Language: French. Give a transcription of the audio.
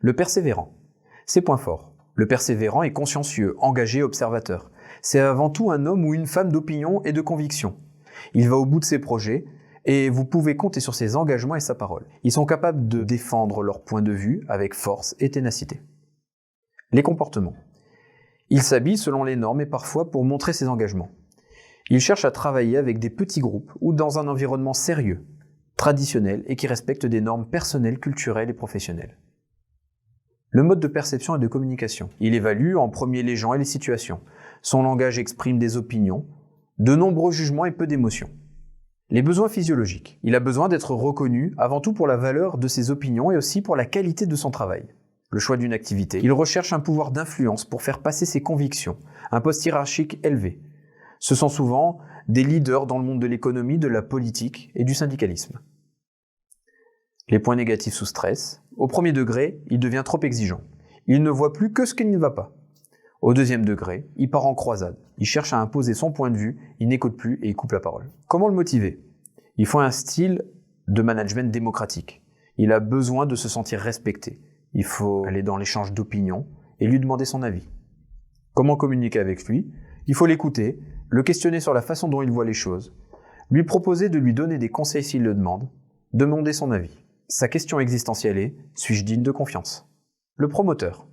Le persévérant. Ses points forts. Le persévérant est consciencieux, engagé, observateur. C'est avant tout un homme ou une femme d'opinion et de conviction. Il va au bout de ses projets et vous pouvez compter sur ses engagements et sa parole. Ils sont capables de défendre leur point de vue avec force et ténacité. Les comportements. Il s'habille selon les normes et parfois pour montrer ses engagements. Il cherche à travailler avec des petits groupes ou dans un environnement sérieux, traditionnel et qui respecte des normes personnelles, culturelles et professionnelles. Le mode de perception et de communication. Il évalue en premier les gens et les situations. Son langage exprime des opinions, de nombreux jugements et peu d'émotions. Les besoins physiologiques. Il a besoin d'être reconnu avant tout pour la valeur de ses opinions et aussi pour la qualité de son travail. Le choix d'une activité. Il recherche un pouvoir d'influence pour faire passer ses convictions, un poste hiérarchique élevé. Ce sont souvent des leaders dans le monde de l'économie, de la politique et du syndicalisme. Les points négatifs sous stress. Au premier degré, il devient trop exigeant. Il ne voit plus que ce qui ne va pas. Au deuxième degré, il part en croisade. Il cherche à imposer son point de vue, il n'écoute plus et il coupe la parole. Comment le motiver? Il faut un style de management démocratique. Il a besoin de se sentir respecté. Il faut aller dans l'échange d'opinions et lui demander son avis. Comment communiquer avec lui? Il faut l'écouter, le questionner sur la façon dont il voit les choses, lui proposer de lui donner des conseils s'il le demande, demander son avis. Sa question existentielle est « Suis-je digne de confiance ?» Le promoteur.